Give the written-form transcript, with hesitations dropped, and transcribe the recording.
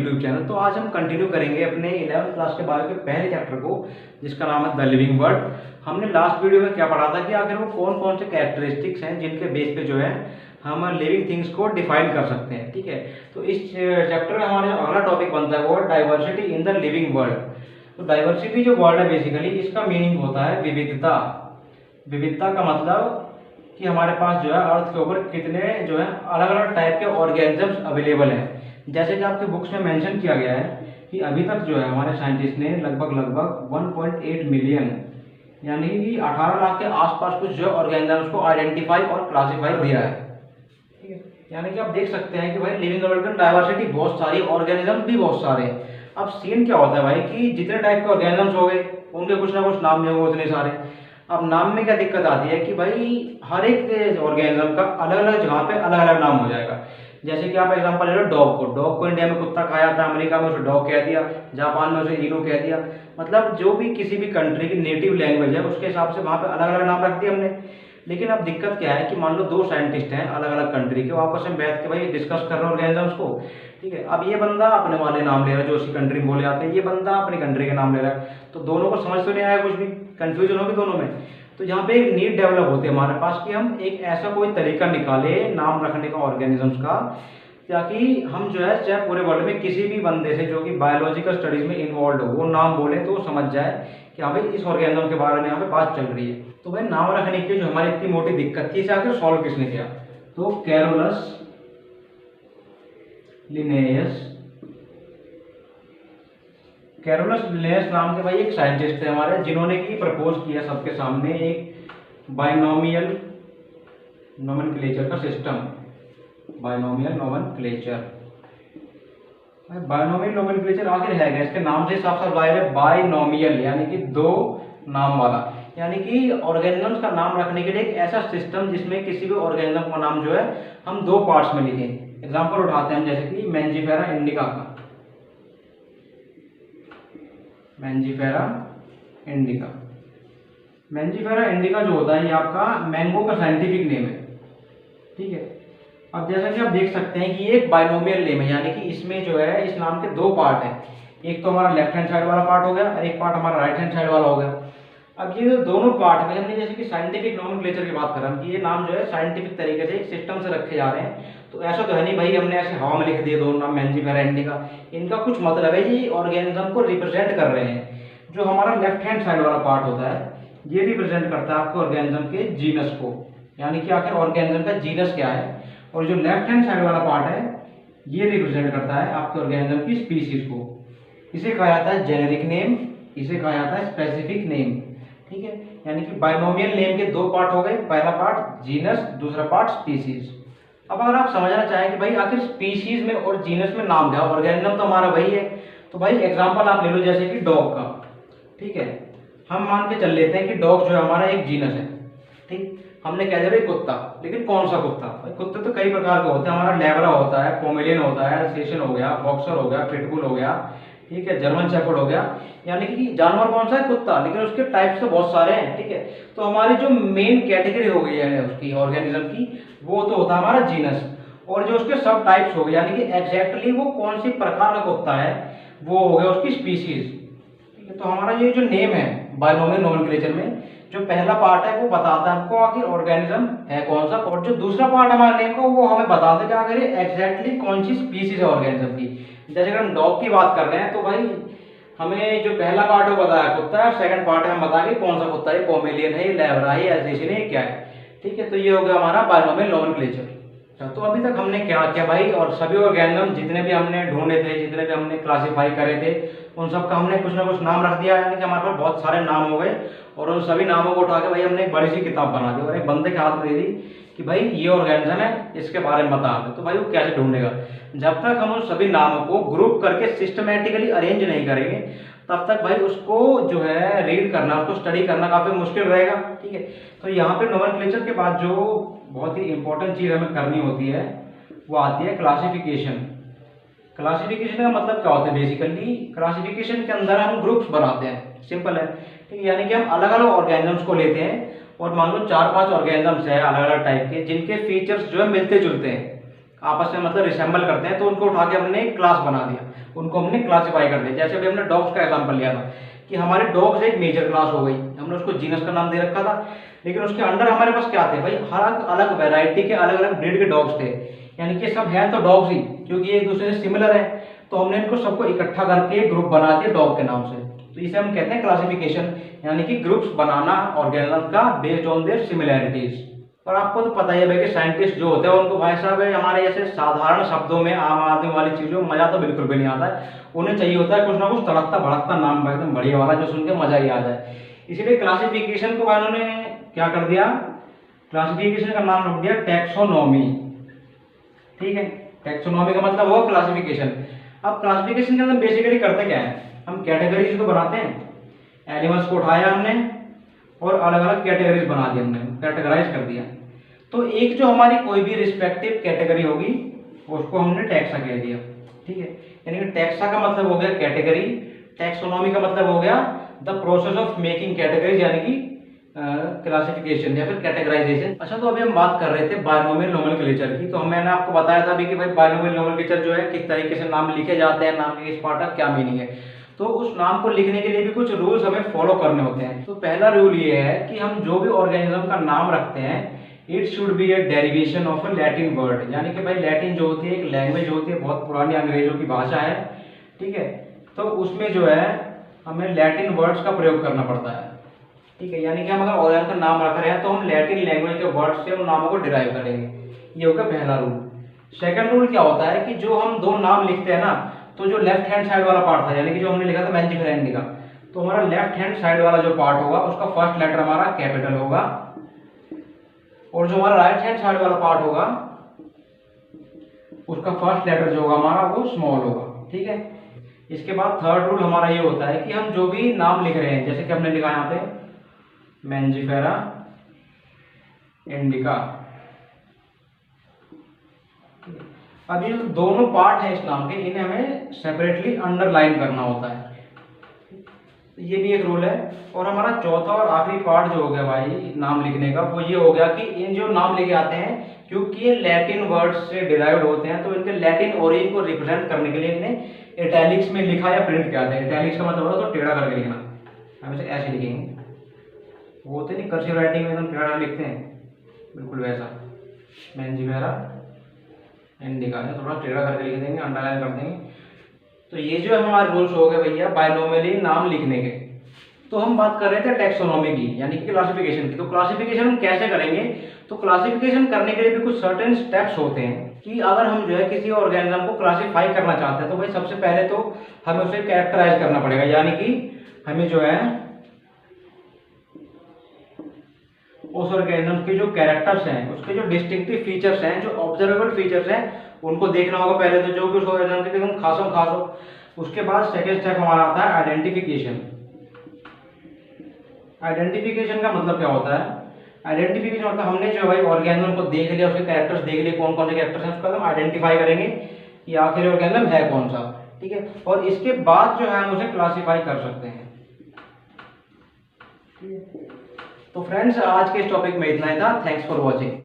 YouTube channel. तो आज हम कंटिन्यू करेंगे अपने 11th क्लास के बायो के पहले चैप्टर को, जिसका नाम है द लिविंग वर्ल्ड। हमने लास्ट वीडियो में क्या पढ़ा था कि आखिर वो कौन कौन से कैरेक्टरिस्टिक्स हैं जिनके बेस पे जो है हम लिविंग थिंग्स को डिफाइन कर सकते हैं। ठीक है, तो इस चैप्टर में हमारे अगला टॉपिक बनता है वो diversity in the living world. तो डाइवर्सिटी जो वर्ड है बेसिकली इसका मीनिंग होता है विविधता। विविधता का मतलब कि हमारे पास जो है अर्थ के ऊपर कितने जो है अलग अलग टाइप के ऑर्गेनिजम्स अवेलेबल हैं। जैसे कि आपके बुक्स में मेंशन किया गया है कि अभी तक जो है हमारे साइंटिस्ट ने लगभग 1.8 मिलियन यानी कि 18 लाख के आसपास कुछ जो ऑर्गेनिजम्स को आइडेंटिफाई और क्लासिफाई दिया है। ठीक है, यानी कि आप देख सकते हैं कि भाई लिविंग वर्ल्ड में डाइवर्सिटी बहुत सारी, ऑर्गेनिजम्स भी बहुत सारे। अब सीन क्या होता है भाई कि जितने टाइप के ऑर्गेनिजम्स हो गए उनके कुछ ना कुछ नाम में हो उतने सारे। अब नाम में क्या दिक्कत आती है कि भाई हर एक ऑर्गेनिज्म का अलग अलग जगह पे अलग अलग नाम हो जाएगा। जैसे कि आप एग्जांपल ले लो डॉग को इंडिया में कुत्ता कहा जाता है, अमेरिका में उसे डॉग कह दिया, जापान में उसे इनू कह दिया। मतलब जो भी किसी भी कंट्री की नेटिव लैंग्वेज है उसके हिसाब से वहाँ पे अलग अलग नाम रख दिए हमने। लेकिन अब दिक्कत क्या है कि मान लो दो साइंटिस्ट हैं अलग अलग कंट्री के, वो आपस में बैठ के भाई डिस्कस कर रहे हैं ऑर्गेनिजम्स को। ठीक है, अब ये बंदा अपने वाले नाम ले रहा है जो उसी कंट्री में बोले जाते हैं, ये बंदा अपनी कंट्री के नाम ले रहा है, तो दोनों को समझ तो नहीं आया, कुछ भी कंफ्यूजन होगी दोनों में। तो यहाँ पे एक नीड डेवलप होती है हमारे पास कि हम एक ऐसा कोई तरीका निकाले नाम रखने का ऑर्गेनिजम्स का, ताकि हम जो है चाहे पूरे वर्ल्ड में किसी भी बंदे से जो कि बायोलॉजिकल स्टडीज में इन्वॉल्व हो वो नाम बोले तो वो समझ जाए कि हाँ भाई इस ऑर्गेनिज्म के बारे में यहाँ पे बात चल रही है। तो भाई नाम रखने की जो हमारी इतनी मोटी दिक्कत थी इसे आखिर सॉल्व किसने किया? तो कैरोलस लिनेयस नाम के भाई एक साइंटिस्ट थे हमारे, जिन्होंने की प्रपोज किया सबके सामने एक बाइनोमियल नोमेनक्लेचर का सिस्टम। बाइनोमियल नोमेनक्लेचर आखिर है क्या? इसके नाम से साफ साफ जाहिर है बाइनोमियल यानी कि दो नाम वाला, यानी कि ऑर्गेनिजम्स का नाम रखने के लिए एक ऐसा सिस्टम जिसमें किसी भी ऑर्गेनिज्म का नाम जो है हम दो पार्ट्स में लिखें। एग्जांपल उठाते हैं जैसे कि मैंजीफेरा इंडिका का। मैंजीफेरा इंडिका जो होता है ये आपका मैंगो का साइंटिफिक नेम है। ठीक है, अब जैसा कि आप देख सकते हैं कि ये एक बाइनोमियल नेम है, यानी कि इसमें जो है इस नाम के दो पार्ट हैं, एक तो हमारा लेफ्ट हैंड साइड वाला पार्ट हो गया और एक पार्ट हमारा राइट हैंड साइड वाला हो गया। अब ये जो दोनों पार्ट में हमने जैसे कि साइंटिफिक नोमेनक्लेचर की बात कर रहे हैं कि ये नाम जो है साइंटिफिक तरीके से एक सिस्टम से रखे जा रहे हैं, तो ऐसा तो है नहीं भाई हमने ऐसे हवा में लिख दिए दोनों नाम मैंजीफेरा इंडिका। इनका कुछ मतलब है, ये ऑर्गेनिज्म को रिप्रेजेंट कर रहे हैं। जो हमारा लेफ्ट हैंड साइड वाला पार्ट होता है ये रिप्रेजेंट करता है आपके ऑर्गेनिज्म के जीनस को, यानी कि आखिर ऑर्गेनिज्म का जीनस क्या है। और जो लेफ्ट हैंड साइड वाला पार्ट है ये रिप्रेजेंट करता है आपके ऑर्गेनिज्म की स्पीसीज को। इसे कहा जाता है जेनेरिक नेम, इसे कहा जाता है स्पेसिफिक नेम। ठीक है, यानी कि बाइनोमियल नेम के दो पार्ट हो गए, पहला पार्ट जीनस, दूसरा पार्ट स्पीसीज। अब अगर आप समझना चाहें कि भाई आखिर स्पीशीज में और जीनस में नाम क्या, ऑर्गेनिज्म तो हमारा वही है, तो भाई एग्जांपल आप ले लो जैसे कि डॉग का। ठीक है, हम मान के चल लेते हैं कि डॉग जो है हमारा एक जीनस है। ठीक, हमने कह दिया भाई कुत्ता, लेकिन कौन सा कुत्ता? भाई कुत्ते तो कई प्रकार के होते हैं, हमारा लैब्रा होता है, पोमेलियन होता है, अल्सेशियन हो गया, बॉक्सर हो गया, पिटबुल हो गया, ठीक है, जर्मन शेफर्ड हो गया। यानी कि जानवर कौन सा है? कुत्ता, लेकिन उसके टाइप्स तो बहुत सारे हैं। ठीक है, तो हमारी जो मेन कैटेगरी हो गई है उसकी ऑर्गेनिज्म की वो तो होता है हमारा जीनस, और जो उसके सब टाइप्स हो गए यानी कि एग्जैक्टली वो कौन सी प्रकार का कुत्ता है वो हो गया उसकी स्पीशीज। ठीक है, तो हमारा ये जो नेम है बाइनोमियल नोमेनक्लेचर में जो पहला पार्ट है वो बताता है हमको आखिर ऑर्गेनिज्म है कौन सा, और जो दूसरा पार्ट हमारे नेम का वो हमें बताता है कि आखिर एग्जैक्टली कौन सी स्पीशीज है ऑर्गेनिज्म की। जैसे अगर हम डॉग की बात कर रहे हैं तो भाई हमें जो पहला पार्ट है वो बताया कुत्ता है, सेकंड पार्ट है हम बताएंगे कौन सा कुत्ता है, पोमेलियन है, लैब्रा है, अल्सेशियन है, क्या है। ठीक है, तो ये हो गया हमारा बाइनोमियल नोमेनक्लेचर। तो अभी तक हमने क्या किया भाई, और सभी ऑर्गेनिज्म जितने भी हमने ढूंढे थे, जितने भी हमने क्लासीफाई करे थे, उन सब का हमने कुछ ना कुछ नाम रख दिया, यानी कि हमारे पास बहुत सारे नाम हो गए, और उन सभी नामों को उठा के भाई हमने एक बड़ी सी किताब बना दी और एक बंदे के हाथ में दे दी कि भाई ये ऑर्गेनिज्म है, इसके बारे में बता दे। तो भाई वो कैसे ढूंढेगा? जब तक हम उन सभी नामों को ग्रुप करके सिस्टमेटिकली अरेंज नहीं करेंगे तब तक भाई उसको जो है रीड करना, उसको स्टडी करना काफी मुश्किल रहेगा। ठीक है, तो यहाँ पे नोमेनक्लेचर के बाद जो बहुत ही इंपॉर्टेंट चीज हमें करनी होती है वो आती है क्लासिफिकेशन। क्लासिफिकेशन का मतलब क्या होता है? बेसिकली क्लासिफिकेशन के अंदर हम ग्रुप्स बनाते हैं, सिंपल है। ठीक है, यानी कि हम अलग अलग ऑर्गेनिजम्स को लेते हैं और मान लो 4-5 ऑर्गेनिजम्स है अलग अलग टाइप के जिनके फीचर्स जो है मिलते जुलते हैं आपस में, मतलब रिसेंबल करते हैं, तो उनको उठा के हमने क्लास बना दिया। उनको हमने क्लासीफाई कर दिया। जैसे अभी हमने डॉग्स का एग्जांपल लिया था कि हमारे डॉग्स एक मेजर क्लास हो गई, हमने उसको जीनस का नाम दे रखा था, लेकिन उसके अंडर हमारे पास क्या थे भाई, हर अलग वैरायटी के अलग अलग ब्रीड के डॉग्स थे, यानी कि सब हैं तो डॉग्स ही, क्योंकि एक दूसरे से सिमिलर है, तो हमने इनको सबको इकट्ठा करके ग्रुप बना दिया डॉग के नाम से। तो इसे हम कहते हैं क्लासिफिकेशन, यानी कि ग्रुप्स बनाना ऑर्गेनिज्म का बेस्ड ऑन देयर सिमिलैरिटीज। और आपको तो पता ही है भाई कि साइंटिस्ट जो होते हैं उनको भाई साहब हमारे जैसे साधारण शब्दों में आम आदमी वाली चीजों में मजा तो बिल्कुल भी नहीं आता है, उन्हें चाहिए होता है कुछ ना कुछ तड़कता भड़कता नाम एकदम बढ़िया वाला जो सुन के मजा ही आ जाए। इसीलिए क्लासिफिकेशन को उन्होंने क्या कर दिया, क्लासिफिकेशन का नाम रख दिया टैक्सोनॉमी। ठीक है, टैक्सोनॉमी का मतलब हुआ क्लासिफिकेशन। अब क्लासिफिकेशन के अंदर बेसिकली करते क्या है, हम कैटेगरीज को बनाते हैं, एनिमल्स को उठाया हमने और अलग अलग कैटेगरीज बना दी, हमने कैटेगराइज कर दिया। तो एक जो हमारी कोई भी रिस्पेक्टिव कैटेगरी होगी उसको हमने टैक्सा कह दिया। ठीक है, यानी कि टैक्सा का मतलब हो गया कैटेगरी, टैक्सोनॉमी का मतलब हो गया the process of making categories, यानी कि क्लासिफिकेशन या फिर कैटेगराइजेशन। अच्छा, तो अभी हम बात कर रहे थे बायनोमियल नोमेनक्लेचर की, तो मैंने आपको बताया था अभी कि भाई बायनोमियल नोमेनक्लेचर जो है किस तरीके से नाम लिखे जाते हैं, नाम के किस पार्ट का क्या मीनिंग है। तो उस नाम को लिखने के लिए भी कुछ रूल्स हमें फॉलो करने होते हैं। तो पहला रूल ये है कि हम जो भी ऑर्गेनिज्म का नाम रखते हैं it should be A derivation of a Latin word, यानी कि भाई लैटिन जो होती है एक लैंग्वेज होती है, बहुत पुरानी अंग्रेजों की भाषा है। ठीक है, तो उसमें जो है हमें लैटिन वर्ड्स का प्रयोग करना पड़ता है। ठीक है, यानी कि हम अगर ऑर्गेनिज्म का नाम रख रहे हैं तो हम लैटिन लैंग्वेज के वर्ड से उन नामों को डिराइव करेंगे, ये होगा पहला रूल। सेकंड रूल क्या होता है कि जो हम दो नाम लिखते हैं ना, तो जो लेफ्ट हैंड साइड वाला पार्ट था, यानी कि जो हमने लिखा था मैंजिफेरा इंडिका, तो हमारा लेफ्ट हैंड साइड वाला जो पार्ट होगा उसका फर्स्ट लेटर हमारा कैपिटल होगा, और जो हमारा राइट हैंड साइड वाला पार्ट होगा उसका फर्स्ट लेटर जो होगा हमारा वो स्मॉल होगा। ठीक है, इसके बाद थर्ड रूल हमारा ये होता है कि हम जो भी नाम लिख रहे हैं, जैसे कि हमने लिखा यहाँ पे मैंजिफेरा इंडिका, अब ये दोनों पार्ट हैं इस नाम के, इन्हें हमें सेपरेटली अंडरलाइन करना होता है, ये भी एक रूल है। और हमारा चौथा और आखिरी पार्ट जो हो गया भाई नाम लिखने का, वो ये हो गया कि इन जो नाम लिखे आते हैं क्योंकि ये लैटिन वर्ड्स से डिराइव्ड होते हैं, तो इनके लैटिन ओरिजिन को रिप्रेजेंट करने के लिए इन्हें इटैलिक्स में लिखा या प्रिंट किया जाता है। इटैलिक्स का मतलब होता है तो टेढ़ा करके लिखना, हम इसे ऐसे लिखेंगे, वो होते नहीं कर्सिव राइटिंग में एकदम टेढ़ा लिखते हैं, बिल्कुल वैसा मैंजिफेरा इंडिका है, थोड़ा टेढ़ा करके लिख देंगे, अंडरलाइन कर देंगे। तो ये जो हमारे रूल्स हो गए भैया बायनोमियली नाम लिखने के। तो हम बात कर रहे थे टैक्सोनॉमी की, यानी कि क्लासिफिकेशन की। तो क्लासिफिकेशन हम कैसे करेंगे, तो क्लासिफिकेशन करने के लिए भी कुछ सर्टेन स्टेप्स होते हैं कि अगर हम जो है किसी ऑर्गेनिज्म को क्लासिफाई करना चाहते हैं तो भाई सबसे पहले तो हमें उसे कैरेक्टराइज करना पड़ेगा, यानी कि हमें जो है उस ऑर्गेनिज्म के जो कैरेक्टर्स हैं, उसके जो डिस्टिंक्टिव फीचर्स हैं, जो ऑब्जर्वेबल फीचर्स हैं, उनको देखना होगा पहले तो, जो कि उस ऑर्गेनिज्म के एकदम खासम खास हो। उसके बाद सेकंड स्टेप हमारा आता है आइडेंटिफिकेशन। आइडेंटिफिकेशन का मतलब क्या होता है, आइडेंटिफिकेशन मतलब हमने जो भाई ऑर्गेनिज्म को देख लिया, उसके कैरेक्टर्स देख लिए, कौन कौन से कैरेक्टर्स हैं, उसका हम आइडेंटिफाई करेंगे कि आखिर ऑर्गेनिज्म है कौन सा। ठीक है, और इसके बाद जो है हम उसे क्लासीफाई कर सकते हैं। तो फ्रेंड्स आज के इस टॉपिक में इतना ही था, थैंक्स फॉर वॉचिंग।